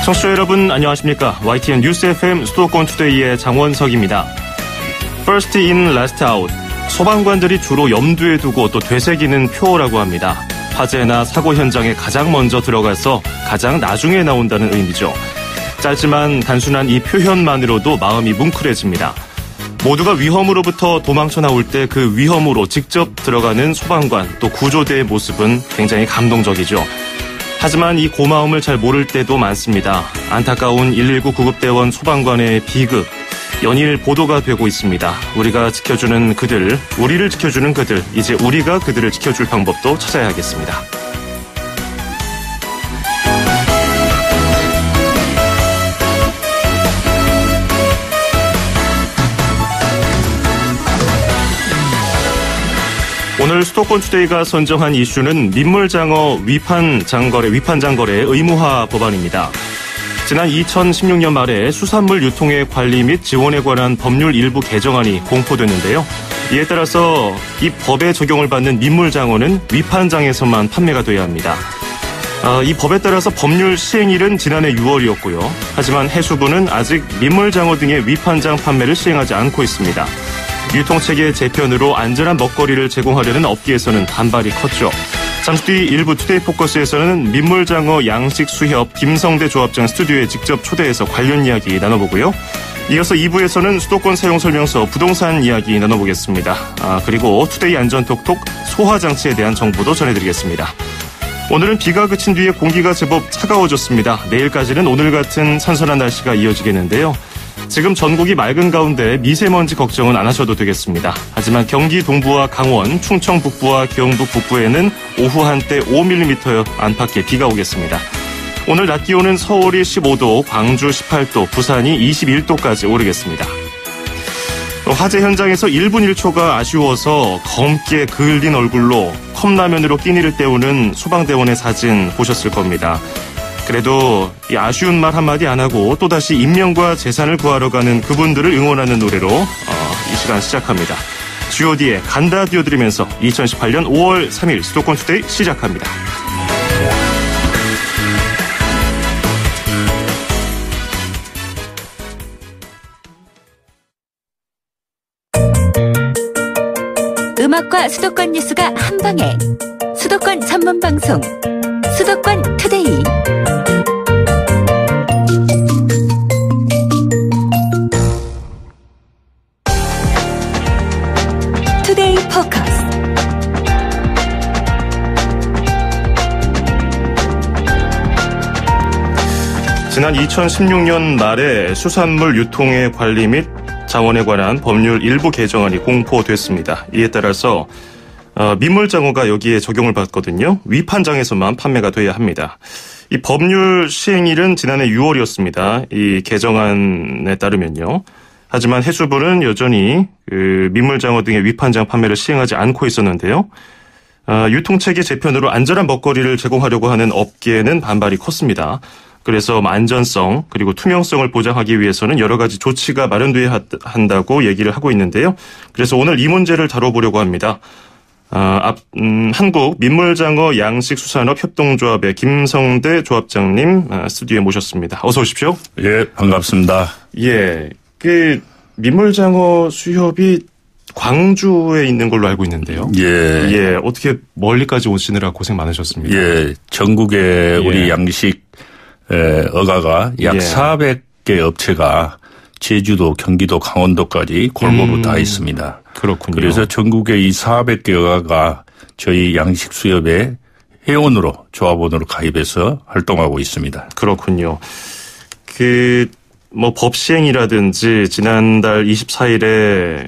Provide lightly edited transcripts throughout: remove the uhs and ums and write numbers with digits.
청취자 여러분 안녕하십니까. YTN 뉴스 FM 수도권 투데이의 장원석입니다. First in, last out. 소방관들이 주로 염두에 두고 또 되새기는 표어라고 합니다. 화재나 사고 현장에 가장 먼저 들어가서 가장 나중에 나온다는 의미죠. 짧지만 단순한 이 표현만으로도 마음이 뭉클해집니다. 모두가 위험으로부터 도망쳐 나올 때 그 위험으로 직접 들어가는 소방관 또 구조대의 모습은 굉장히 감동적이죠. 하지만 이 고마움을 잘 모를 때도 많습니다. 안타까운 119 구급대원 소방관의 비극, 연일 보도가 되고 있습니다. 우리가 지켜주는 그들, 우리를 지켜주는 그들, 이제 우리가 그들을 지켜줄 방법도 찾아야겠습니다. 오늘 수도권 투데이가 선정한 이슈는 민물장어 위판장거래 의무화 법안입니다. 지난 2016년 말에 수산물 유통의 관리 및 지원에 관한 법률 일부 개정안이 공포됐는데요. 이에 따라서 이 법에 적용을 받는 민물장어는 위판장에서만 판매가 돼야 합니다. 이 법에 따라서 법률 시행일은 지난해 6월이었고요. 하지만 해수부는 아직 민물장어 등의 위판장 판매를 시행하지 않고 있습니다. 유통체계 재편으로 안전한 먹거리를 제공하려는 업계에서는 반발이 컸죠. 잠시 뒤 일부 투데이 포커스에서는 민물장어 양식수협 김성대 조합장 스튜디오에 직접 초대해서 관련 이야기 나눠보고요. 이어서 2부에서는 수도권 사용설명서 부동산 이야기 나눠보겠습니다. 그리고 투데이 안전톡톡 소화장치에 대한 정보도 전해드리겠습니다. 오늘은 비가 그친 뒤에 공기가 제법 차가워졌습니다. 내일까지는 오늘 같은 선선한 날씨가 이어지겠는데요. 지금 전국이 맑은 가운데 미세먼지 걱정은 안 하셔도 되겠습니다. 하지만 경기 동부와 강원, 충청 북부와 경북 북부에는 오후 한때 5mm 안팎의 비가 오겠습니다. 오늘 낮 기온은 서울이 15도, 광주 18도, 부산이 21도까지 오르겠습니다. 화재 현장에서 1분 1초가 아쉬워서 검게 그을린 얼굴로 컵라면으로 끼니를 때우는 소방대원의 사진 보셨을 겁니다. 그래도 이 아쉬운 말 한마디 안 하고 또다시 인명과 재산을 구하러 가는 그분들을 응원하는 노래로 이 시간 시작합니다. G.O.D의 간다 띄워드리면서 2018년 5월 3일 수도권 투데이 시작합니다. 음악과 수도권 뉴스가 한방에 수도권 전문방송 수도권 투데이. 투데이 포커스. 지난 2016년 말에 수산물 유통의 관리 및 자원에 관한 법률 일부 개정안이 공포됐습니다. 이에 따라서 민물장어가 여기에 적용을 받거든요. 위판장에서만 판매가 돼야 합니다. 이 법률 시행일은 지난해 6월이었습니다. 이 개정안에 따르면요. 하지만 해수부는 여전히 민물장어 등의 위판장 판매를 시행하지 않고 있었는데요. 유통체계 재편으로 안전한 먹거리를 제공하려고 하는 업계는 반발이 컸습니다. 그래서 안전성 그리고 투명성을 보장하기 위해서는 여러 가지 조치가 마련돼야 한다고 얘기를 하고 있는데요. 그래서 오늘 이 문제를 다뤄보려고 합니다. 한국 민물장어 양식수산업 협동조합의 김성대 조합장님 스튜디오에 모셨습니다. 어서 오십시오. 예, 반갑습니다. 예, 민물장어 수협이 광주에 있는 걸로 알고 있는데요. 예, 어떻게 멀리까지 오시느라 고생 많으셨습니다. 예, 전국에 우리 양식 어가가 약 400개 업체가 제주도, 경기도, 강원도까지 골고루 다 있습니다. 그렇군요. 그래서 전국의 이 400개 어가가 저희 양식수협의 회원으로 조합원으로 가입해서 활동하고 있습니다. 그렇군요. 법 시행이라든지 지난달 24일에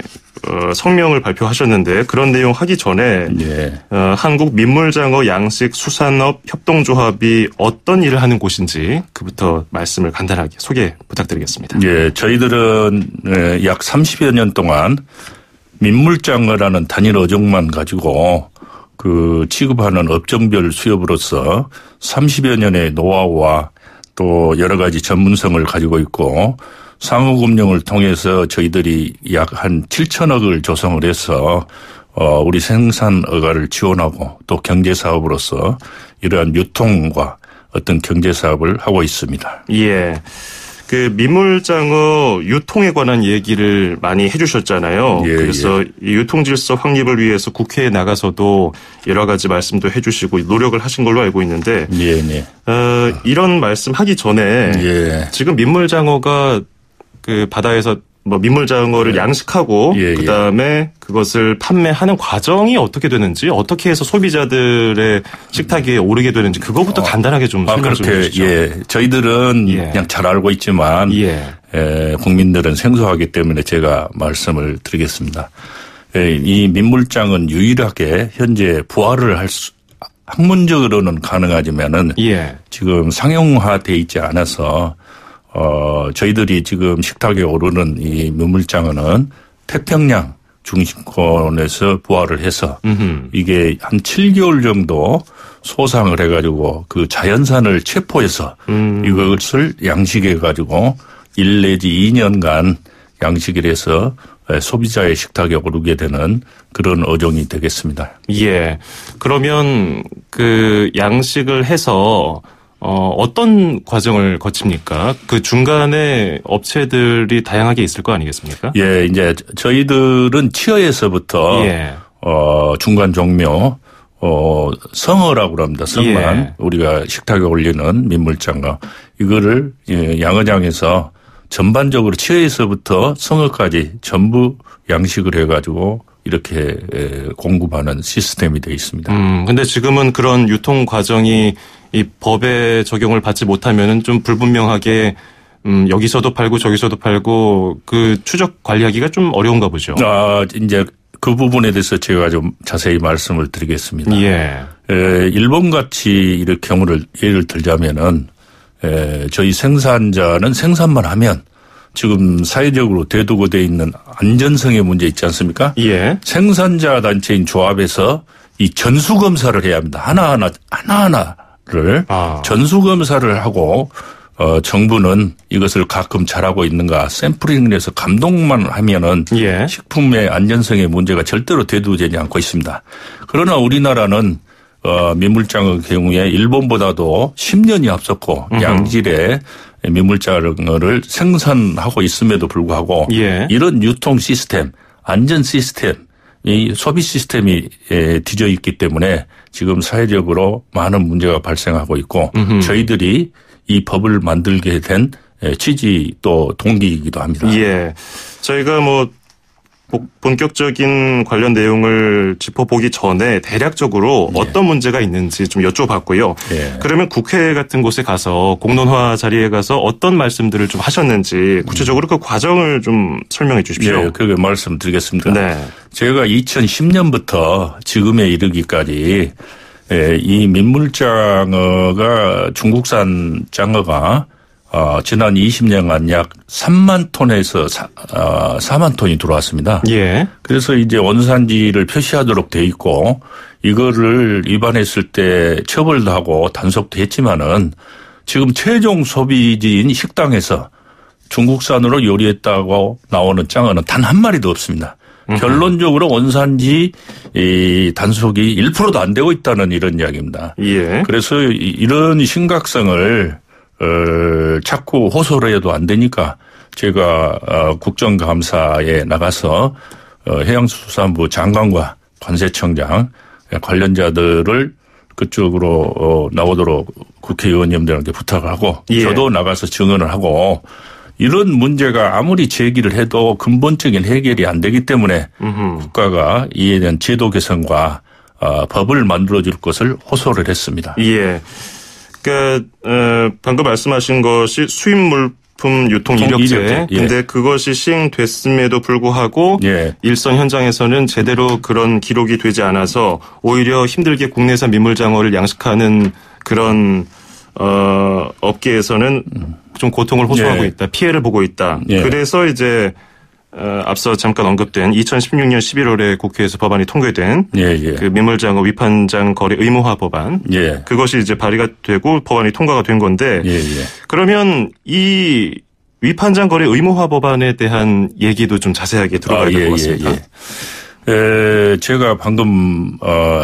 성명을 발표하셨는데 그런 내용 하기 전에 한국 민물장어 양식수산업 협동조합이 어떤 일을 하는 곳인지 그부터 말씀을 간단하게 소개 부탁드리겠습니다. 예, 저희들은 약 30여 년 동안 민물장어라는 단일 어종만 가지고 취급하는 업종별 수협으로서 30여 년의 노하우와 또 여러 가지 전문성을 가지고 있고 상호금융을 통해서 저희들이 약 한 7천억을 조성을 해서 우리 생산 어가를 지원하고 또 경제사업으로서 이러한 유통과 어떤 경제 사업을 하고 있습니다. 예. 그 민물장어 유통에 관한 얘기를 많이 해주셨잖아요. 예, 그래서 이 유통질서 확립을 위해서 국회에 나가서도 여러 가지 말씀도 해주시고 노력을 하신 걸로 알고 있는데 이런 말씀 하기 전에 지금 민물장어가 그 바다에서 뭐 민물장어를 양식하고 그다음에 그것을 판매하는 과정이 어떻게 되는지 어떻게 해서 소비자들의 식탁 위에 오르게 되는지 그거부터 간단하게 좀 설명 좀 해주시죠. 저희들은 그냥 잘 알고 있지만 국민들은 생소하기 때문에 제가 말씀을 드리겠습니다. 이 민물장은 유일하게 현재 부화를 할 수 학문적으로는 가능하지만은 지금 상용화돼 있지 않아서 저희들이 지금 식탁에 오르는 이 민물장어는 태평양 중심권에서 부화를 해서 이게 한 7개월 정도 소상을 해가지고 그 자연산을 체포해서 이것을 양식해가지고 1 내지 2년간 양식을 해서 소비자의 식탁에 오르게 되는 그런 어종이 되겠습니다. 예. 그러면 그 양식을 해서 어떤 과정을 거칩니까? 그 중간에 업체들이 다양하게 있을 거 아니겠습니까? 예, 이제 저희들은 치어에서부터 중간 종묘 성어라고 합니다. 성만 우리가 식탁에 올리는 민물장어 이거를 양어장에서 전반적으로 치어에서부터 성어까지 전부 양식을 해가지고 이렇게 공급하는 시스템이 되어 있습니다. 근데 지금은 그런 유통 과정이 이 법의 적용을 받지 못하면은 좀 불분명하게 여기서도 팔고 저기서도 팔고 그 추적 관리하기가 좀 어려운가 보죠. 이제 그 부분에 대해서 제가 좀 자세히 말씀을 드리겠습니다. 일본 같이 이렇게 경우를 예를 들자면은 저희 생산자는 생산만 하면 지금 사회적으로 대두되어 있는 안전성의 문제 있지 않습니까? 생산자 단체인 조합에서 이 전수검사를 해야 합니다. 하나하나를 전수검사를 하고 정부는 이것을 가끔 잘하고 있는가 샘플링을 해서 감독만 하면은 식품의 안전성의 문제가 절대로 대두되지 않고 있습니다. 그러나 우리나라는 민물장어 경우에 일본보다도 10년이 앞섰고 양질의 민물장어를 생산하고 있음에도 불구하고 이런 유통 시스템, 안전 시스템, 이 소비 시스템이 뒤져 있기 때문에 지금 사회적으로 많은 문제가 발생하고 있고 저희들이 이 법을 만들게 된 취지 또 동기이기도 합니다. 저희가 뭐 본격적인 관련 내용을 짚어보기 전에 대략적으로 어떤 문제가 있는지 좀 여쭤봤고요. 그러면 국회 같은 곳에 가서 공론화 자리에 가서 어떤 말씀들을 좀 하셨는지 구체적으로 그 과정을 좀 설명해 주십시오. 그게 말씀드리겠습니다. 제가 2010년부터 지금에 이르기까지 이 민물장어가 중국산 장어가 지난 20년간 약 3만 톤에서 4만 톤이 들어왔습니다. 그래서 이제 원산지를 표시하도록 돼 있고 이거를 위반했을 때 처벌도 하고 단속도 했지만은 지금 최종 소비지인 식당에서 중국산으로 요리했다고 나오는 장어는 단 한 마리도 없습니다. 결론적으로 원산지 단속이 1%도 안 되고 있다는 이런 이야기입니다. 그래서 이런 심각성을 자꾸 호소를 해도 안 되니까 제가 국정감사에 나가서 해양수산부 장관과 관세청장 관련자들을 그쪽으로 나오도록 국회의원님들한테 부탁을 하고 저도 나가서 증언을 하고 이런 문제가 아무리 제기를 해도 근본적인 해결이 안 되기 때문에 국가가 이에 대한 제도 개선과 법을 만들어줄 것을 호소를 했습니다. 그러니까 방금 말씀하신 것이 수입 물품 유통 이력제. 근데 그것이 시행됐음에도 불구하고 일선 현장에서는 제대로 그런 기록이 되지 않아서 오히려 힘들게 국내산 민물장어를 양식하는 그런 업계에서는 좀 고통을 호소하고 있다. 피해를 보고 있다. 그래서 이제 앞서 잠깐 언급된 2016년 11월에 국회에서 법안이 통과된 그 민물장어 위판장 거래 의무화 법안 그것이 이제 발의가 되고 법안이 통과가 된 건데 그러면 이 위판장 거래 의무화 법안에 대한 얘기도 좀 자세하게 들어가야 될 것 같습니다. 제가 방금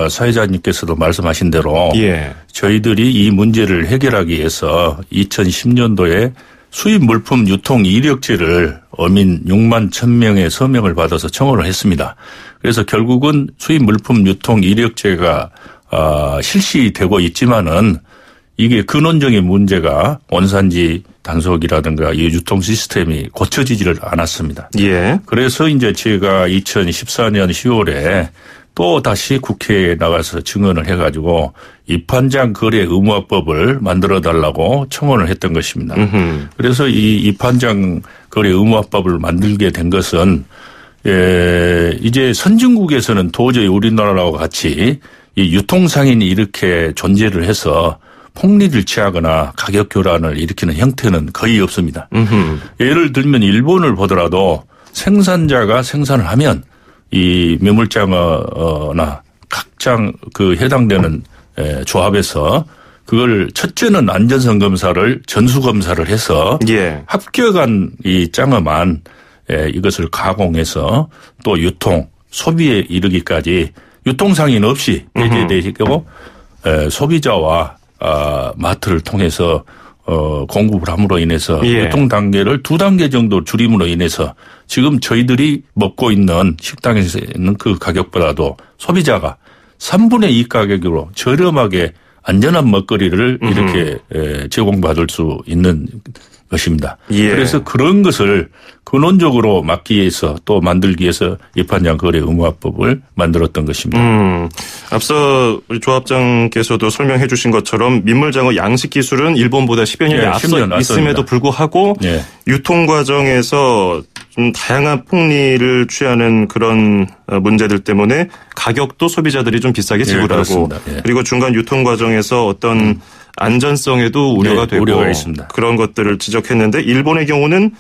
사회자님께서도 말씀하신 대로 예. 저희들이 이 문제를 해결하기 위해서 2010년도에 수입 물품 유통 이력제를 어민 6만 1,000명의 서명을 받아서 청원을 했습니다. 그래서 결국은 수입 물품 유통 이력제가 실시되고 있지만은 이게 근원적인 문제가 원산지 단속이라든가 이 유통 시스템이 고쳐지지를 않았습니다. 예. 그래서 이제 제가 2014년 10월에 또 다시 국회에 나가서 증언을 해가지고 입한장 거래 의무화법을 만들어 달라고 청원을 했던 것입니다. 그래서 이 입한장 거래 의무화법을 만들게 된 것은 이제 선진국에서는 도저히 우리나라와 같이 이 유통상인이 이렇게 존재를 해서 폭리를 취하거나 가격 교란을 일으키는 형태는 거의 없습니다. 예를 들면 일본을 보더라도 생산자가 생산을 하면 이 매물장어나 각장 그 해당되는 조합에서 그걸 첫째는 안전성 검사를 전수 검사를 해서 예. 합격한 이 장어만 이것을 가공해서 또 유통 소비에 이르기까지 유통상인 없이 배제되고 소비자와 마트를 통해서 공급을 함으로 인해서 예. 유통 단계를 2단계 정도 줄임으로 인해서 지금 저희들이 먹고 있는 식당에서 있는 그 가격보다도 소비자가 3분의 2 가격으로 저렴하게 안전한 먹거리를 이렇게 제공받을 수 있는 것입니다. 예. 그래서 그런 것을 근원적으로 막기 위해서 또 만들기 위해서 입한장 거래 의무화법을 만들었던 것입니다. 앞서 우리 조합장께서도 설명해 주신 것처럼 민물장어 양식 기술은 일본보다 10여 년이 앞서 있음에도 불구하고 예. 유통 과정에서 좀 다양한 폭리를 취하는 그런 문제들 때문에 가격도 소비자들이 좀 비싸게 지불하고 예, 그리고 중간 유통 과정에서 어떤 안전성에도 우려가 되고 우려가 있습니다. 그런 것들을 지적했는데 일본의 경우는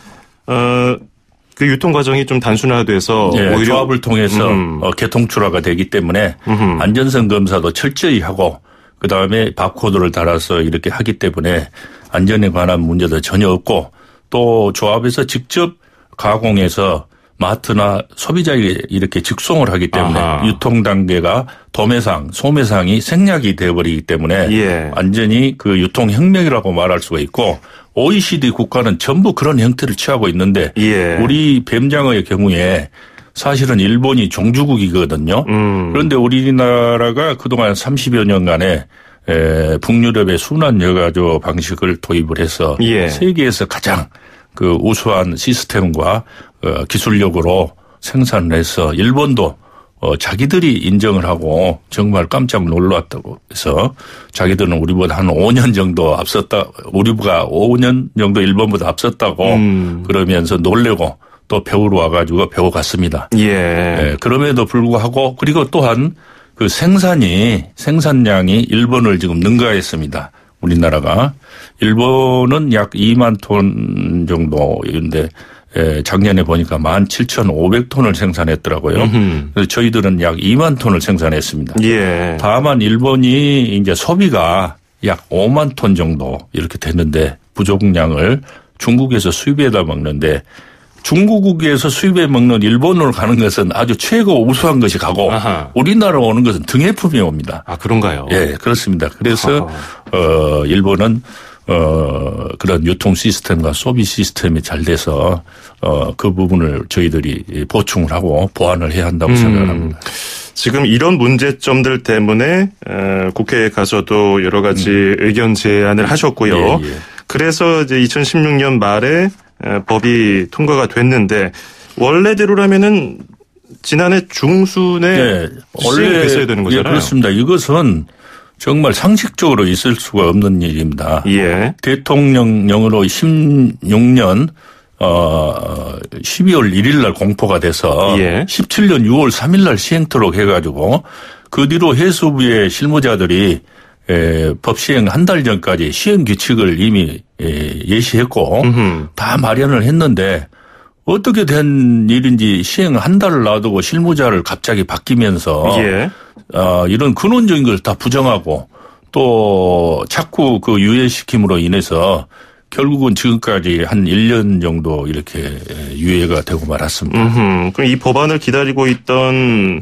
그 유통 과정이 좀 단순화돼서 예, 오히려 조합을 통해서 개통출하가 되기 때문에 안전성 검사도 철저히 하고 그다음에 바코드를 달아서 이렇게 하기 때문에 안전에 관한 문제도 전혀 없고 또 조합에서 직접 가공해서 마트나 소비자에게 이렇게 직송을 하기 때문에 아하. 유통 단계가 도매상, 소매상이 생략이 되어버리기 때문에 예. 완전히 그 유통 혁명이라고 말할 수가 있고 OECD 국가는 전부 그런 형태를 취하고 있는데 예. 우리 뱀장어의 경우에 사실은 일본이 종주국이거든요. 그런데 우리나라가 그동안 30여 년간에 북유럽의 순환 여가조 방식을 도입을 해서 예. 세계에서 가장 그 우수한 시스템과 기술력으로 생산을 해서 일본도 자기들이 인정을 하고 정말 깜짝 놀랐다고 해서 자기들은 우리보다 한 5년 정도 앞섰다. 우리가 5년 정도 일본보다 앞섰다고 그러면서 놀래고 또 배우러 와가지고 배워갔습니다. 예. 그럼에도 불구하고 그리고 또한 그 생산량이 일본을 지금 능가했습니다. 우리나라가. 일본은 약 2만 톤 정도인데 작년에 보니까 17,500톤을 생산했더라고요. 그래서 저희들은 약 2만 톤을 생산했습니다. 예. 다만 일본이 이제 소비가 약 5만 톤 정도 이렇게 됐는데 부족량을 중국에서 수입해다 먹는데 중국에서 수입해 먹는 일본으로 가는 것은 아주 최고 우수한 것이 가고 아하. 우리나라 오는 것은 등해품이 옵니다. 아, 그런가요? 예, 그렇습니다. 그래서 일본은 그런 유통 시스템과 소비 시스템이 잘 돼서 그 부분을 저희들이 보충을 하고 보완을 해야 한다고 생각합니다. 지금 이런 문제점들 때문에 국회에 가서도 여러 가지 의견 제안을 하셨고요. 예, 예. 그래서 이제 2016년 말에 법이 통과가 됐는데 원래대로라면은 지난해 중순에 시행됐어야 되는 거잖아요. 예, 그렇습니다. 이것은 정말 상식적으로 있을 수가 없는 일입니다. 예. 대통령령으로 16년 12월 1일 날 공포가 돼서 예. 17년 6월 3일 날 시행토록 해가지고 그 뒤로 해수부의 실무자들이 법 시행 한 달 전까지 시행 규칙을 이미 예시했고 다 마련을 했는데 어떻게 된 일인지 시행 한 달을 놔두고 실무자를 갑자기 바뀌면서 예. 이런 근원적인 걸 다 부정하고 또 자꾸 그 유예시킴으로 인해서 결국은 지금까지 한 1년 정도 이렇게 유예가 되고 말았습니다. 그럼 이 법안을 기다리고 있던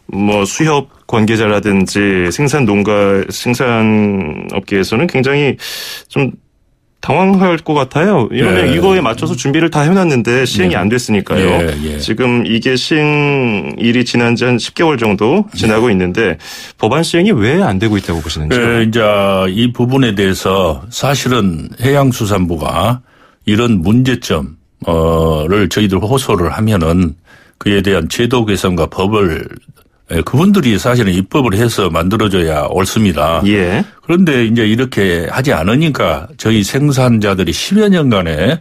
뭐 수협 관계자라든지 생산업계에서는 굉장히 좀 당황할 것 같아요. 왜냐하면 이거에 맞춰서 준비를 다 해놨는데 시행이 안 됐으니까요. 지금 이게 시행일이 지난 지 한 10개월 정도 지나고 있는데 법안 시행이 왜 안 되고 있다고 보시는지요? 이제 이 부분에 대해서 사실은 해양수산부가 이런 문제점을 저희들 호소를 하면은 그에 대한 제도 개선과 법을 그분들이 사실은 입법을 해서 만들어져야 옳습니다. 예. 그런데 이제 이렇게 하지 않으니까 저희 생산자들이 10여 년간에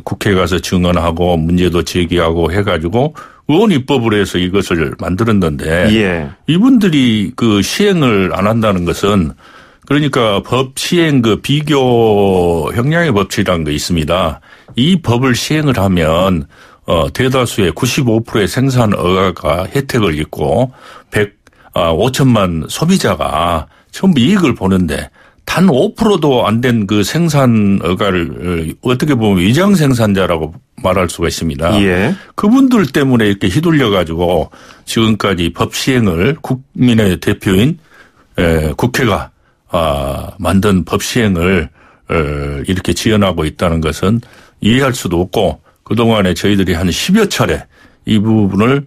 국회에 가서 증언하고 문제도 제기하고 해가지고 의원 입법을 해서 이것을 만들었는데 이분들이 그 시행을 안 한다는 것은 그러니까 법 시행 그 비교 형량의 법칙이라는 게 있습니다. 이 법을 시행을 하면 대다수의 95%의 생산 어가가 혜택을 입고 5천만 소비자가 전부 이익을 보는데 단 5%도 안 된 그 생산 어가를 어떻게 보면 위장 생산자라고 말할 수가 있습니다. 그분들 때문에 이렇게 휘둘려 가지고 지금까지 법 시행을 국민의 대표인 국회가 만든 법 시행을 이렇게 지연하고 있다는 것은 이해할 수도 없고 그동안에 저희들이 한 10여 차례 이 부분을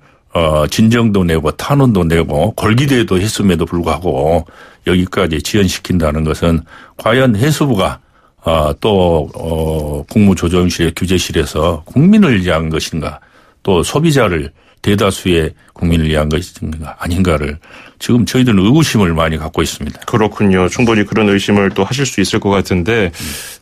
진정도 내고 탄원도 내고 걸기대도 했음에도 불구하고 여기까지 지연시킨다는 것은 과연 해수부가 또 국무조정실의 규제실에서 국민을 위한 것인가 또 소비자를 대다수의 국민을 위한 것인가 아닌가를 지금 저희들은 의구심을 많이 갖고 있습니다. 그렇군요. 충분히 그런 의심을 또 하실 수 있을 것 같은데,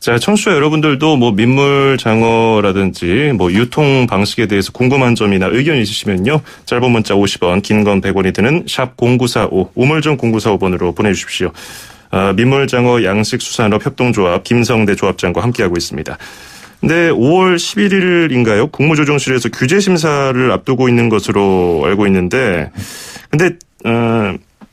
자, 청취자 여러분들도 뭐 민물 장어라든지 뭐 유통 방식에 대해서 궁금한 점이나 의견 있으시면요. 짧은 문자 50원, 긴 건 100원이 드는 샵 0945, 우물정 0945번으로 보내주십시오. 민물장어 양식수산업 협동조합 김성대 조합장과 함께하고 있습니다. 근데 5월 11일인가요? 국무조정실에서 규제 심사를 앞두고 있는 것으로 알고 있는데, 근데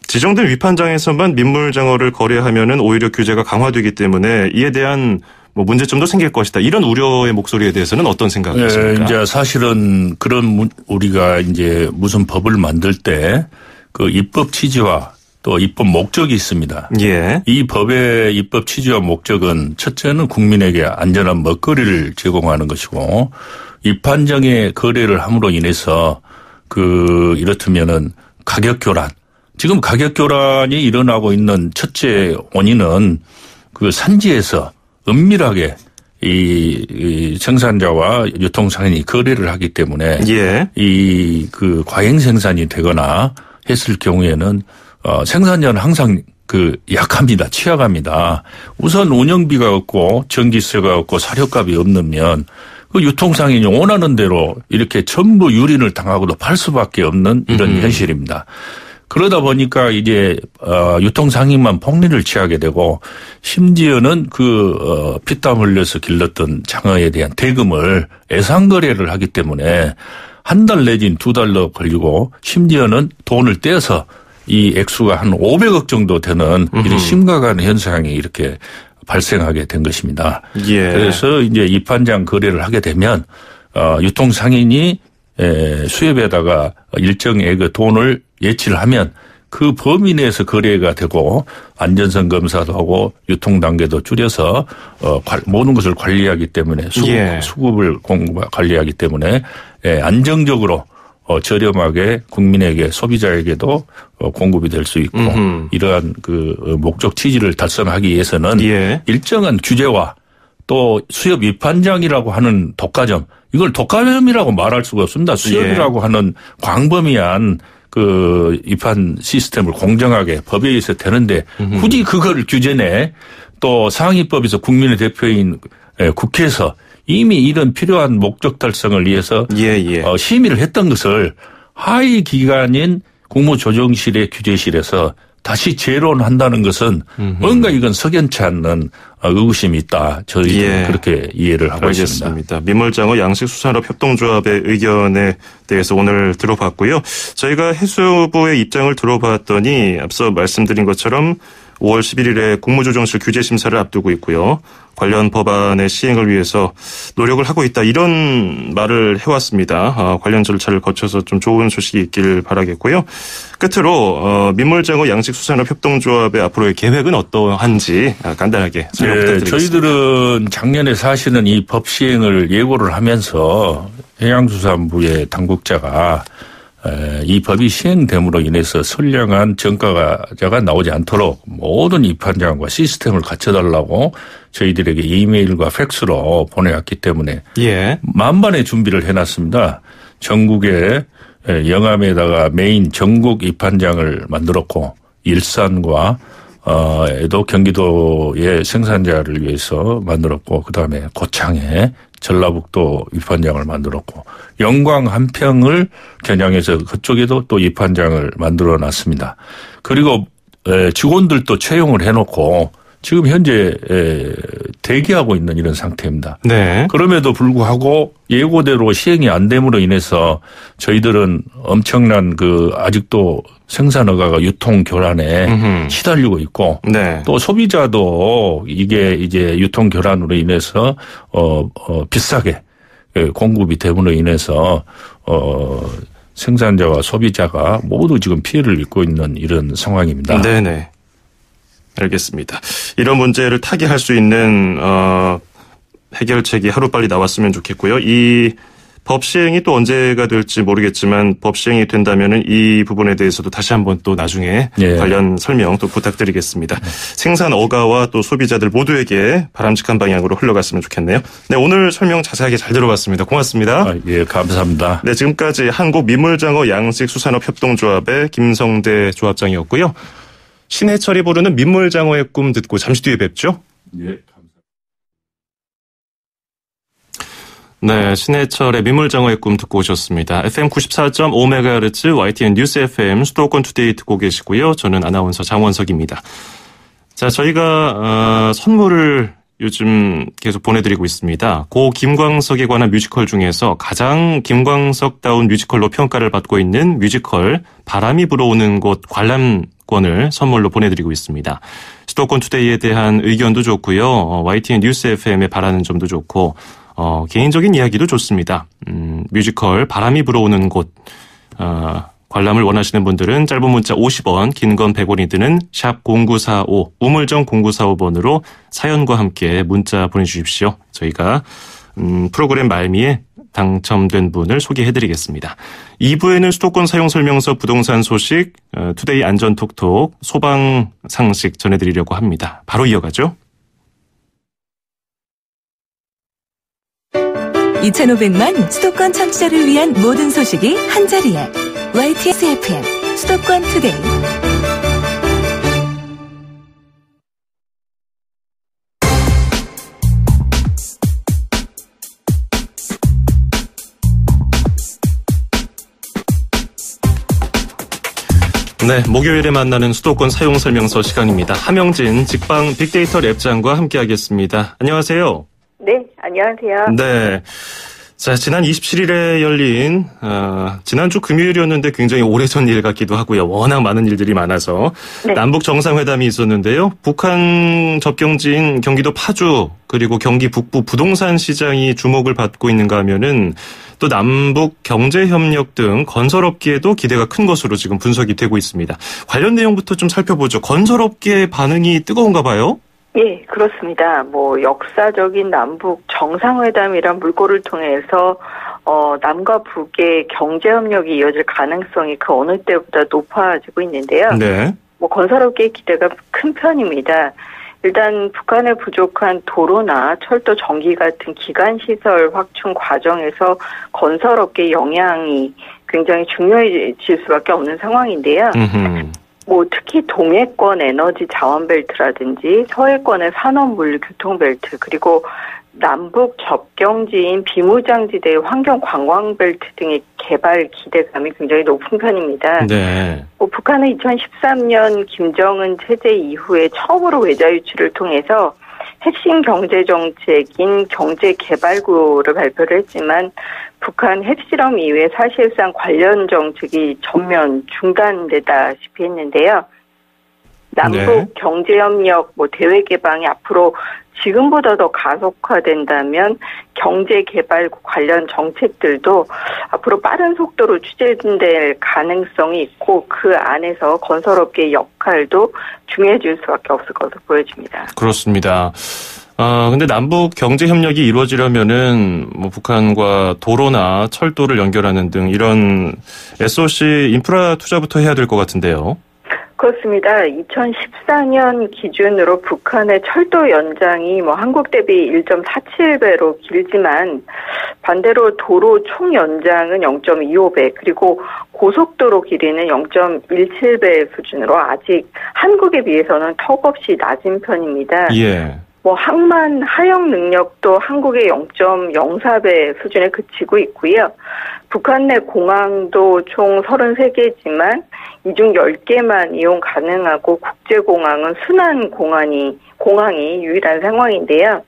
지정된 위판장에서만 민물장어를 거래하면은 오히려 규제가 강화되기 때문에 이에 대한 뭐 문제점도 생길 것이다. 이런 우려의 목소리에 대해서는 어떤 생각이십니까? 이제 사실은 그런 우리가 이제 무슨 법을 만들 때 그 입법 취지와 또 입법 목적이 있습니다. 이 법의 입법 취지와 목적은 첫째는 국민에게 안전한 먹거리를 제공하는 것이고 위판장의 거래를 함으로 인해서 이렇다면은 가격 교란. 지금 가격 교란이 일어나고 있는 첫째 원인은 그 산지에서 은밀하게 이 생산자와 유통상인이 거래를 하기 때문에 이 그 과잉 생산이 되거나 했을 경우에는 생산자는 항상 약합니다. 취약합니다. 우선 운영비가 없고 전기세가 없고 사료값이 없으면 그 유통상인이 원하는 대로 이렇게 전부 유린을 당하고도 팔 수밖에 없는 이런 현실입니다. 그러다 보니까 이제 유통상인만 폭리를 취하게 되고 심지어는 피땀 흘려서 길렀던 장어에 대한 대금을 애상거래를 하기 때문에 한 달 내지는 2달로 걸리고 심지어는 돈을 떼어서 이 액수가 한 500억 정도 되는 이런 심각한 현상이 이렇게 발생하게 된 것입니다. 그래서 이제 위판장 거래를 하게 되면 유통상인이 수협에다가 일정액의 돈을 예치를 하면 그 범위 내에서 거래가 되고 안전성 검사도 하고 유통 단계도 줄여서 모든 것을 관리하기 때문에 수급을 관리하기 때문에 안정적으로 저렴하게 국민에게 소비자에게도 공급이 될 수 있고 이러한 목적 취지를 달성하기 위해서는 일정한 규제와 또 수협 위판장이라고 하는 독과점 이걸 독과점이라고 말할 수가 없습니다. 수협이라고 하는 광범위한 위판 시스템을 공정하게 법에 의해서 되는데 굳이 그걸 규제 내 또 상위법에서 국민의 대표인 국회에서 이미 이런 필요한 목적 달성을 위해서 심의를 했던 것을 하위 기관인 국무조정실의 규제실에서 다시 재론한다는 것은 뭔가 이건 석연치 않는 의구심이 있다. 저희는 그렇게 이해를 하고 있습니다. 민물장어 양식수산업 협동조합의 의견에 대해서 오늘 들어봤고요. 저희가 해수부의 입장을 들어봤더니 앞서 말씀드린 것처럼 5월 11일에 국무조정실 규제심사를 앞두고 있고요. 관련 법안의 시행을 위해서 노력을 하고 있다 이런 말을 해왔습니다. 관련 절차를 거쳐서 좀 좋은 소식이 있길 바라겠고요. 끝으로 민물장어 양식수산업협동조합의 앞으로의 계획은 어떠한지 간단하게 설명 부탁드리겠습니다. 저희들은 작년에 사실은 이 법 시행을 예고를 하면서 해양수산부의 당국자가 이 법이 시행됨으로 인해서 선량한 정가자가 나오지 않도록 모든 입판장과 시스템을 갖춰달라고 저희들에게 이메일과 팩스로 보내왔기 때문에 만반의 준비를 해놨습니다. 전국에 영암에다가 메인 전국 입판장을 만들었고 일산과 에도 경기도의 생산자를 위해서 만들었고 그다음에 고창에 전라북도 입판장을 만들었고 영광 한평을 겨냥해서 그쪽에도 또 입판장을 만들어 놨습니다. 그리고 직원들도 채용을 해놓고 지금 현재 대기하고 있는 이런 상태입니다. 네. 그럼에도 불구하고 예고대로 시행이 안 됨으로 인해서 저희들은 엄청난 아직도 생산 허가가 유통 교란에 시달리고 있고 또 소비자도 이게 이제 유통 교란으로 인해서 비싸게 공급이 됨으로 인해서 생산자와 소비자가 모두 지금 피해를 입고 있는 이런 상황입니다. 네네. 알겠습니다. 이런 문제를 타개할 수 있는 해결책이 하루빨리 나왔으면 좋겠고요. 이 법 시행이 또 언제가 될지 모르겠지만 법 시행이 된다면은 이 부분에 대해서도 다시 한번 또 나중에 관련 설명 또 부탁드리겠습니다. 생산 어가와 또 소비자들 모두에게 바람직한 방향으로 흘러갔으면 좋겠네요. 네, 오늘 설명 자세하게 잘 들어봤습니다. 고맙습니다. 예, 감사합니다. 네, 지금까지 한국민물장어 양식수산업협동조합의 김성대 조합장이었고요. 신해철이 부르는 민물장어의 꿈 듣고 잠시 뒤에 뵙죠. 예, 감사합니다. 네, 신해철의 민물장어의 꿈 듣고 오셨습니다. FM 94.5MHz YTN 뉴스 FM 수도권 투데이 듣고 계시고요. 저는 아나운서 장원석입니다. 자, 저희가 선물을 요즘 계속 보내드리고 있습니다. 고 김광석에 관한 뮤지컬 중에서 가장 김광석다운 뮤지컬로 평가를 받고 있는 뮤지컬 바람이 불어오는 곳 관람권을 선물로 보내드리고 있습니다. 수도권 투데이에 대한 의견도 좋고요. YTN 뉴스 FM에 바라는 점도 좋고 개인적인 이야기도 좋습니다. 뮤지컬 바람이 불어오는 곳 관람을 원하시는 분들은 짧은 문자 50원, 긴 건 100원이 드는 샵 0945, 우물정 0945번으로 사연과 함께 문자 보내주십시오. 저희가 프로그램 말미에 당첨된 분을 소개해드리겠습니다. 2부에는 수도권 사용설명서 부동산 소식, 투데이 안전톡톡, 소방상식 전해드리려고 합니다. 바로 이어가죠. 2,500만 수도권 청취자를 위한 모든 소식이 한자리에 YTS FM 수도권 투데이. 네, 목요일에 만나는 수도권 사용설명서 시간입니다. 함영진 직방 빅데이터 랩장과 함께하겠습니다. 안녕하세요. 네, 안녕하세요. 네. 자, 지난 27일에 열린, 지난주 금요일이었는데 굉장히 오래전 일 같기도 하고요. 워낙 많은 일들이 많아서. 네. 남북 정상회담이 있었는데요. 북한 접경지인 경기도 파주, 그리고 경기 북부 부동산 시장이 주목을 받고 있는가 하면은 또 남북 경제협력 등 건설업계에도 기대가 큰 것으로 지금 분석이 되고 있습니다. 관련 내용부터 좀 살펴보죠. 건설업계의 반응이 뜨거운가 봐요? 예, 그렇습니다. 역사적인 남북 정상회담이란 물꼬를 통해서 남과 북의 경제협력이 이어질 가능성이 그 어느 때보다 높아지고 있는데요. 네. 건설업계의 기대가 큰 편입니다. 일단 북한의 부족한 도로나 철도, 전기 같은 기간시설 확충 과정에서 건설업계의 영향이 굉장히 중요해질 수밖에 없는 상황인데요. 특히 동해권 에너지 자원벨트라든지 서해권의 산업물류교통벨트, 그리고 남북 접경지인 비무장지대의 환경관광벨트 등의 개발 기대감이 굉장히 높은 편입니다. 네. 북한은 2013년 김정은 체제 이후에 처음으로 외자 유치를 통해서 핵심 경제정책인 경제개발구를 발표를 했지만 북한 핵실험 이후에 사실상 관련 정책이 전면 중단되다시피 했는데요. 남북 경제협력, 대외 개방이 앞으로 지금보다 더 가속화된다면 경제 개발 관련 정책들도 앞으로 빠른 속도로 추진될 가능성이 있고 그 안에서 건설업계의 역할도 중요해질 수밖에 없을 것으로 보여집니다. 그렇습니다. 근데 남북 경제 협력이 이루어지려면은 북한과 도로나 철도를 연결하는 등 이런 SOC 인프라 투자부터 해야 될 것 같은데요. 그렇습니다. 2014년 기준으로 북한의 철도 연장이 한국 대비 1.47배로 길지만 반대로 도로 총 연장은 0.25배 그리고 고속도로 길이는 0.17배 수준으로 아직 한국에 비해서는 턱없이 낮은 편입니다. 예. 항만 하역 능력도 한국의 0.04배 수준에 그치고 있고요. 북한 내 공항도 총 33개지만 이 중 10개만 이용 가능하고 국제공항은 순환 공항이 유일한 상황인데요.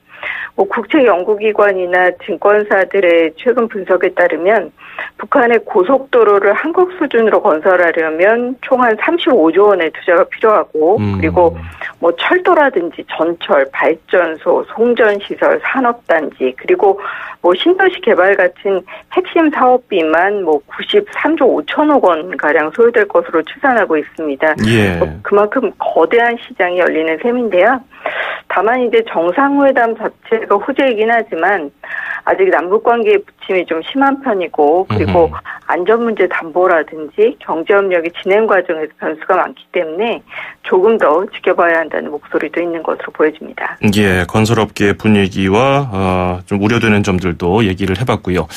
국제연구기관이나 증권사들의 최근 분석에 따르면 북한의 고속도로를 한국 수준으로 건설하려면 총 한 35조 원의 투자가 필요하고 그리고 철도라든지 전철, 발전소, 송전시설, 산업단지 그리고 신도시 개발 같은 핵심 사업비만 93조 5천억 원가량 소요될 것으로 추산하고 있습니다. 예. 그만큼 거대한 시장이 열리는 셈인데요. 다만 이제 정상회담 자체가 호재이긴 하지만 아직 남북관계의 부침이 좀 심한 편이고 그리고 안전문제 담보라든지 경제협력의 진행 과정에서 변수가 많기 때문에 조금 더 지켜봐야 한다는 목소리도 있는 것으로 보여집니다. 예, 건설업계의 분위기와 좀 우려되는 점들도 얘기를 해봤고요.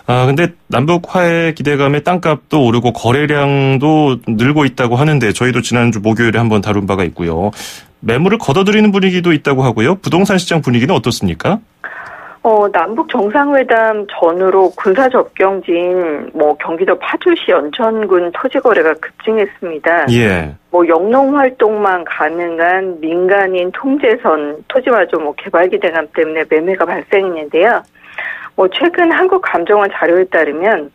근데 남북 화해 기대감에 땅값도 오르고 거래량도 늘고 있다고 하는데 저희도 지난주 목요일에 한번 다룬 바가 있고요. 매물을 걷어들이는 분위기도 있다고 하고요. 부동산 시장 분위기는 어떻습니까? 남북 정상회담 전후로 군사 접경지인 경기도 파주시 연천군 토지 거래가 급증했습니다. 예. 영농 활동만 가능한 민간인 통제선 토지마저 개발 기대감 때문에 매매가 발생했는데요. 최근 한국감정원 자료에 따르면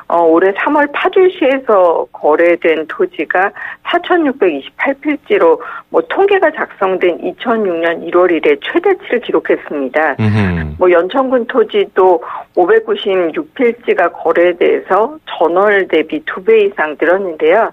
올해 3월 파주시에서 거래된 토지가 4,628필지로 통계가 작성된 2006년 1월 이래 최대치를 기록했습니다. 연천군 토지도 596필지가 거래돼서 전월 대비 2배 이상 늘었는데요.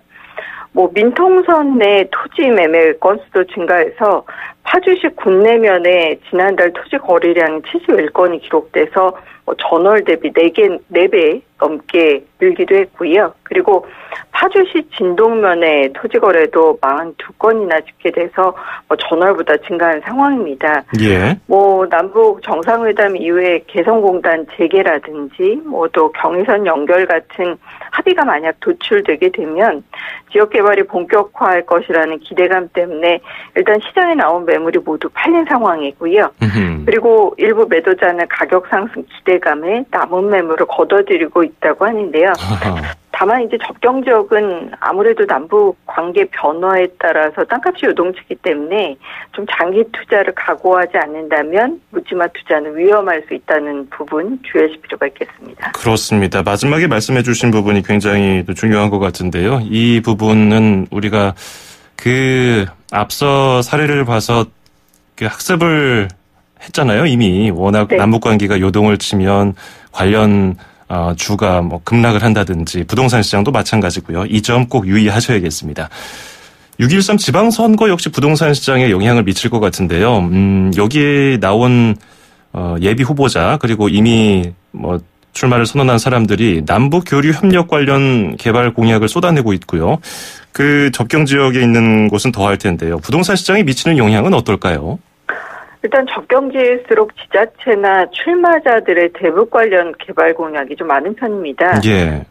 민통선 내 토지 매매 건수도 증가해서 파주시 군내면에 지난달 토지 거래량이 71건이 기록돼서 전월 대비 4배 넘게 늘기도 했고요. 그리고 파주시 진동면의 토지 거래도 42건이나 집계돼서 전월보다 증가한 상황입니다. 예. 남북 정상회담 이후에 개성공단 재개라든지 또 경의선 연결 같은 합의가 만약 도출되게 되면 지역 개발이 본격화할 것이라는 기대감 때문에 일단 시장에 나온 매물이 모두 팔린 상황이고요. 그리고 일부 매도자는 가격 상승 기대감에 남은 매물을 걷어들이고 있다고 하는데요. 다만 이제 접경 지역은 아무래도 남북 관계 변화에 따라서 땅값이 요동치기 때문에 좀 장기 투자를 각오하지 않는다면 묻지마 투자는 위험할 수 있다는 부분 주의하실 필요가 있겠습니다. 그렇습니다. 마지막에 말씀해 주신 부분이 굉장히 중요한 것 같은데요. 이 부분은 우리가 앞서 사례를 봐서 학습을 했잖아요. 이미 워낙 네. 남북 관계가 요동을 치면 관련 주가 급락을 한다든지 부동산 시장도 마찬가지고요. 이 점 꼭 유의하셔야겠습니다. 6.13 지방선거 역시 부동산 시장에 영향을 미칠 것 같은데요. 여기에 나온 예비 후보자 그리고 이미 출마를 선언한 사람들이 남북 교류 협력 관련 개발 공약을 쏟아내고 있고요. 그 접경 지역에 있는 곳은 더할 텐데요. 부동산 시장에 미치는 영향은 어떨까요? 일단 접경지일수록 지자체나 출마자들의 대북 관련 개발 공약이 좀 많은 편입니다. 예.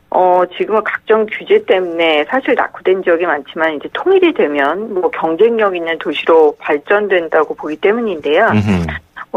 지금은 각종 규제 때문에 사실 낙후된 지역이 많지만 이제 통일이 되면 경쟁력 있는 도시로 발전된다고 보기 때문인데요.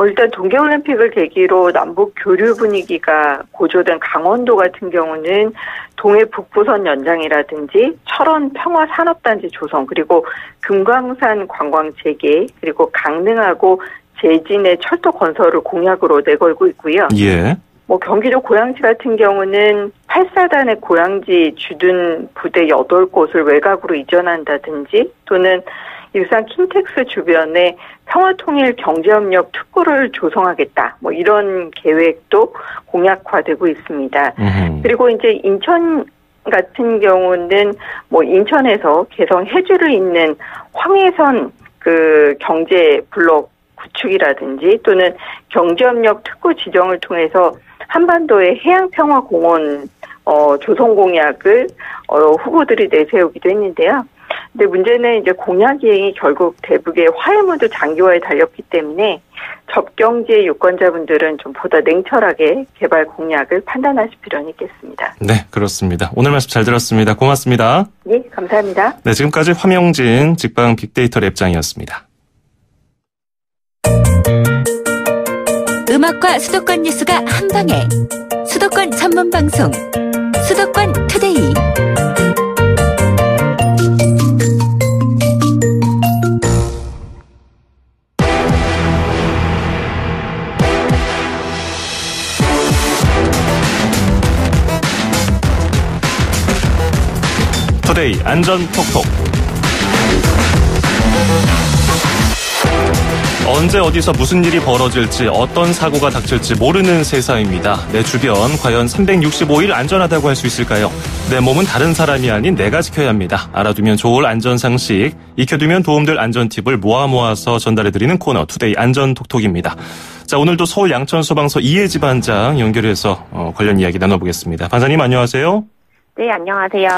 일단 동계올림픽을 계기로 남북 교류 분위기가 고조된 강원도 같은 경우는 동해 북부선 연장이라든지 철원 평화산업단지 조성 그리고 금강산 관광 재개 그리고 강릉하고 제진의 철도 건설을 공약으로 내걸고 있고요. 예. 경기도 고양시 같은 경우는 8사단의 고양시 주둔 부대 8곳을 외곽으로 이전한다든지 또는 울산 킨텍스 주변에 평화통일 경제협력 특구를 조성하겠다. 뭐 이런 계획도 공약화되고 있습니다. 그리고 이제 인천 같은 경우는 뭐 인천에서 개성 해주를 잇는 황해선 그 경제 블록 구축이라든지 또는 경제협력 특구 지정을 통해서 한반도의 해양평화공원 조성 공약을 후보들이 내세우기도 했는데요. 근데 문제는 이제 공약 이행이 결국 대북의 화해무드 장기화에 달렸기 때문에 접경지의 유권자분들은 좀 보다 냉철하게 개발 공약을 판단하실 필요는 있겠습니다. 네, 그렇습니다. 오늘 말씀 잘 들었습니다. 고맙습니다. 네, 감사합니다. 네, 지금까지 화명진 직방 빅데이터 랩장이었습니다. 음악과 수도권 뉴스가 한방에 수도권 전문 방송 수도권 투데이. 투데이 안전 톡톡. 언제 어디서 무슨 일이 벌어질지 어떤 사고가 닥칠지 모르는 세상입니다. 내 주변 과연 365일 안전하다고 할 수 있을까요? 내 몸은 다른 사람이 아닌 내가 지켜야 합니다. 알아두면 좋을 안전상식, 익혀두면 도움될 안전팁을 모아서 전달해드리는 코너 투데이 안전톡톡입니다. 자, 오늘도 서울 양천소방서 이혜지 반장 연결해서 관련 이야기 나눠보겠습니다. 반장님 안녕하세요. 네, 안녕하세요.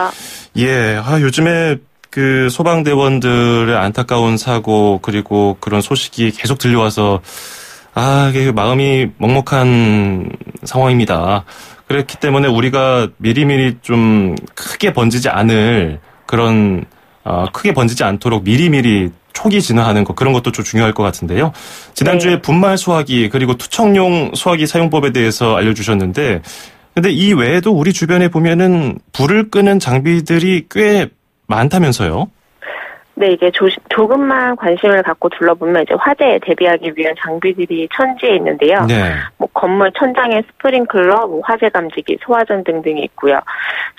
예, 요즘에 그 소방대원들의 안타까운 사고 그리고 그런 소식이 계속 들려와서 이게 마음이 먹먹한 상황입니다. 그렇기 때문에 우리가 미리미리 좀 크게 번지지 않을 그런 크게 번지지 않도록 미리미리 초기 진화하는 것 그런 것도 좀 중요할 것 같은데요. 지난주에 네. 분말 소화기 그리고 투척용 소화기 사용법에 대해서 알려주셨는데 근데 이 외에도 우리 주변에 보면은 불을 끄는 장비들이 꽤 많다면서요? 네, 이게 조금만 관심을 갖고 둘러보면 이제 화재에 대비하기 위한 장비들이 천지에 있는데요. 네. 뭐 건물 천장에 스프링클러, 뭐 화재 감지기, 소화전 등등이 있고요.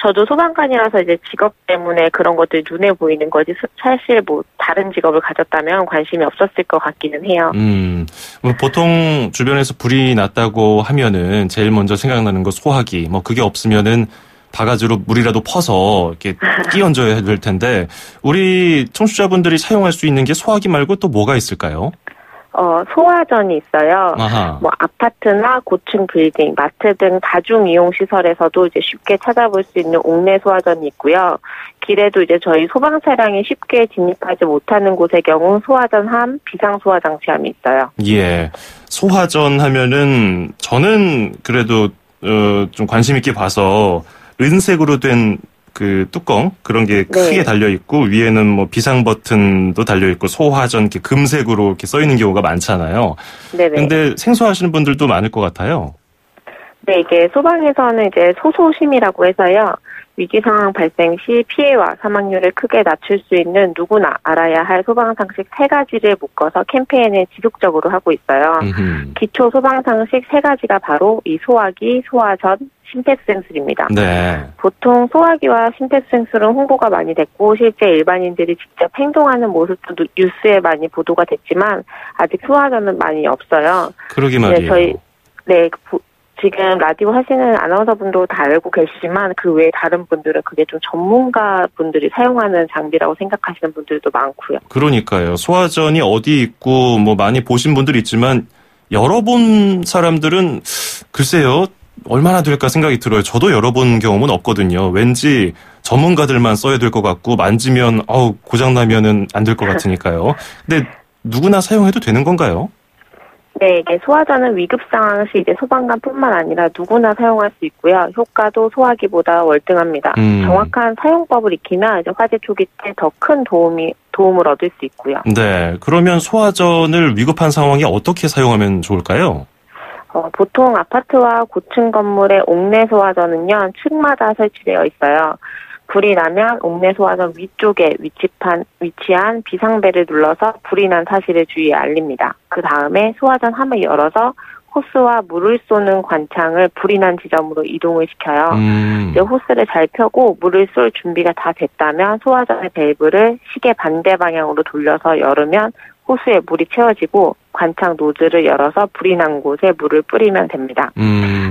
저도 소방관이라서 이제 직업 때문에 그런 것들이 눈에 보이는 거지 사실 뭐 다른 직업을 가졌다면 관심이 없었을 것 같기는 해요. 보통 주변에서 불이 났다고 하면은 제일 먼저 생각나는 거 소화기. 뭐 그게 없으면은 바가지로 물이라도 퍼서 이렇게 끼얹어야 될 텐데 우리 청취자분들이 사용할 수 있는 게 소화기 말고 또 뭐가 있을까요? 소화전이 있어요. 아하. 뭐 아파트나 고층 빌딩, 마트 등 다중 이용 시설에서도 이제 쉽게 찾아볼 수 있는 옥내 소화전이 있고요. 길에도 이제 저희 소방 차량이 쉽게 진입하지 못하는 곳의 경우 소화전함, 비상 소화 장치함이 있어요. 예, 소화전 하면은 저는 그래도 좀 관심 있게 봐서 은색으로 된 그 뚜껑 그런 게 크게 네. 달려 있고 위에는 뭐 비상 버튼도 달려 있고 소화전 이렇게 금색으로 이렇게 써 있는 경우가 많잖아요. 네네. 근데 생소하시는 분들도 많을 것 같아요. 네, 이게 소방에서는 이제 소소심이라고 해서요. 위기 상황 발생 시 피해와 사망률을 크게 낮출 수 있는 누구나 알아야 할 소방 상식 3가지를 묶어서 캠페인을 지속적으로 하고 있어요. 기초 소방 상식 3가지가 바로 이 소화기, 소화전, 심폐소생술입니다. 네. 보통 소화기와 심폐소생술은 홍보가 많이 됐고 실제 일반인들이 직접 행동하는 모습도 뉴스에 많이 보도가 됐지만 아직 소화전은 많이 없어요. 그러게 말이에요. 지금 라디오 하시는 아나운서분도 다 알고 계시지만 그 외에 다른 분들은 그게 좀 전문가 분들이 사용하는 장비라고 생각하시는 분들도 많고요. 그러니까요. 소화전이 어디 있고 뭐 많이 보신 분들 있지만 열어본 사람들은 글쎄요. 얼마나 될까 생각이 들어요. 저도 열어본 경험은 없거든요. 왠지 전문가들만 써야 될 것 같고 만지면 고장나면은 안 될 것 같으니까요. 근데 누구나 사용해도 되는 건가요? 네, 이게 소화전은 위급 상황 시 이제 소방관뿐만 아니라 누구나 사용할 수 있고요. 효과도 소화기보다 월등합니다. 정확한 사용법을 익히면 이제 화재 초기 때 더 큰 도움을 얻을 수 있고요. 네, 그러면 소화전을 위급한 상황에 어떻게 사용하면 좋을까요? 보통 아파트와 고층 건물의 옥내 소화전은요, 층마다 설치되어 있어요. 불이 나면 옥내 소화전 위쪽에 위치한 비상벨을 눌러서 불이 난 사실을 주위에 알립니다. 그 다음에 소화전 함을 열어서 호스와 물을 쏘는 관창을 불이 난 지점으로 이동을 시켜요. 이제 호스를 잘 펴고 물을 쏠 준비가 다 됐다면 소화전의 밸브를 시계 반대 방향으로 돌려서 열으면 호스에 물이 채워지고 관창 노즐을 열어서 불이 난 곳에 물을 뿌리면 됩니다.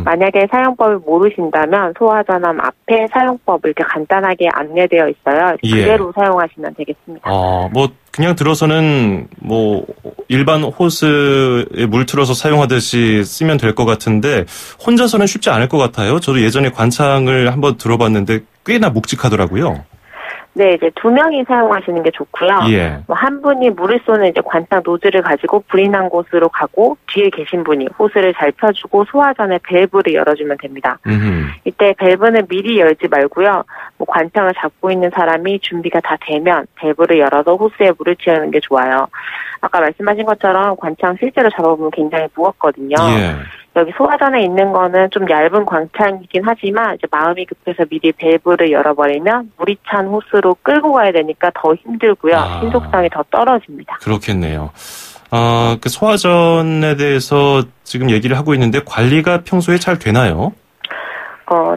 만약에 사용법을 모르신다면 소화전함 앞에 사용법을 이렇게 간단하게 안내되어 있어요. 그대로 사용하시면 되겠습니다. 뭐 그냥 들어서는 뭐 일반 호스에 물 틀어서 사용하듯이 쓰면 될 것 같은데 혼자서는 쉽지 않을 것 같아요. 저도 예전에 관창을 한번 들어봤는데 꽤나 묵직하더라고요. 네, 이제 2명이 사용하시는 게 좋고요. 뭐 한 분이 물을 쏘는 이제 관창 노즐을 가지고 불이 난 곳으로 가고 뒤에 계신 분이 호스를 잘 펴주고 소화전의 밸브를 열어주면 됩니다. 이때 밸브는 미리 열지 말고요. 뭐 관창을 잡고 있는 사람이 준비가 다 되면 밸브를 열어서 호스에 물을 채우는 게 좋아요. 아까 말씀하신 것처럼 관창 실제로 잡아보면 굉장히 무겁거든요. 여기 소화전에 있는 거는 좀 얇은 관창이긴 하지만 이제 마음이 급해서 미리 밸브를 열어버리면 물이 찬 호스로 끌고 가야 되니까 더 힘들고요. 신속성이 더 떨어집니다. 그렇겠네요. 그 소화전에 대해서 지금 얘기를 하고 있는데 관리가 평소에 잘 되나요?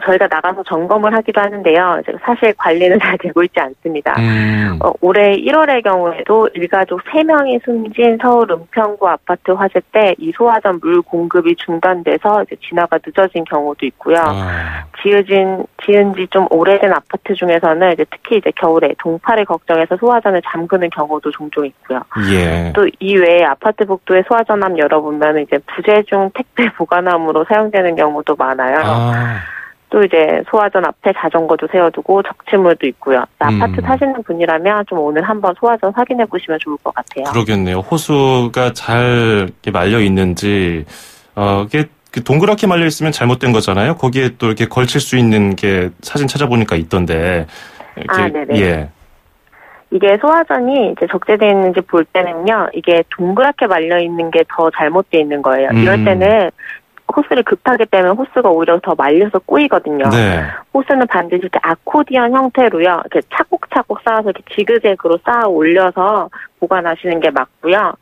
저희가 나가서 점검을 하기도 하는데요. 사실 관리는 잘 되고 있지 않습니다. 올해 1월의 경우에도 일가족 3명이 숨진 서울 은평구 아파트 화재 때 이 소화전 물 공급이 중단돼서 이제 진화가 늦어진 경우도 있고요. 지은 지 좀 오래된 아파트 중에서는 이제 특히 이제 겨울에 동파를 걱정해서 소화전을 잠그는 경우도 종종 있고요. 또 이 외에 아파트 복도에 소화전함 열어보면 이제 부재중 택배 보관함으로 사용되는 경우도 많아요. 또 이제 소화전 앞에 자전거도 세워두고 적치물도 있고요. 아파트 사시는 분이라면 좀 오늘 한번 소화전 확인해 보시면 좋을 것 같아요. 그러겠네요. 호수가 잘 말려 있는지 이게 동그랗게 말려 있으면 잘못된 거잖아요. 거기에 또 이렇게 걸칠 수 있는 게 사진 찾아보니까 있던데. 네네. 이게 소화전이 이제 적재되어 있는지 볼 때는요. 이게 동그랗게 말려 있는 게 더 잘못되어 있는 거예요. 이럴 때는 호스를 급하게 빼면 호스가 오히려 더 말려서 꼬이거든요. 호스는 반드시 이렇게 아코디언 형태로요. 이렇게 차곡차곡 쌓아서 이렇게 지그재그로 쌓아 올려서 보관하시는 게 맞고요.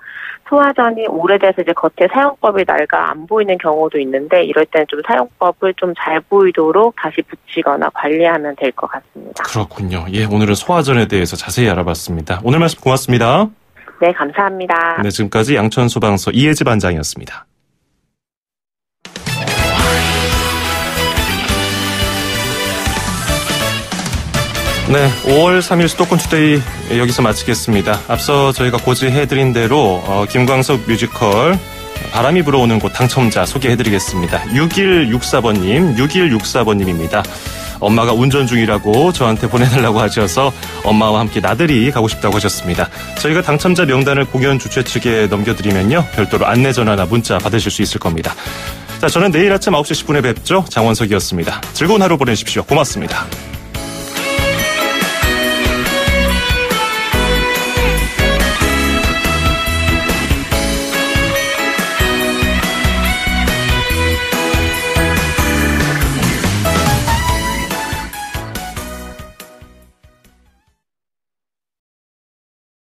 소화전이 오래돼서 이제 겉에 사용법이 낡아 안 보이는 경우도 있는데 이럴 때는 좀 사용법을 좀 잘 보이도록 다시 붙이거나 관리하면 될 것 같습니다. 그렇군요. 오늘은 소화전에 대해서 자세히 알아봤습니다. 오늘 말씀 고맙습니다. 네, 감사합니다. 네, 지금까지 양천소방서 이혜지 반장이었습니다. 네, 5월 3일 수도권 투데이 여기서 마치겠습니다. 앞서 저희가 고지해드린 대로 김광석 뮤지컬 바람이 불어오는 곳 당첨자 소개해드리겠습니다. 6164번님입니다. 엄마가 운전 중이라고 저한테 보내달라고 하셔서 엄마와 함께 나들이 가고 싶다고 하셨습니다. 저희가 당첨자 명단을 공연 주최 측에 넘겨드리면요. 별도로 안내 전화나 문자 받으실 수 있을 겁니다. 자, 저는 내일 아침 9시 10분에 뵙죠. 장원석이었습니다. 즐거운 하루 보내십시오. 고맙습니다.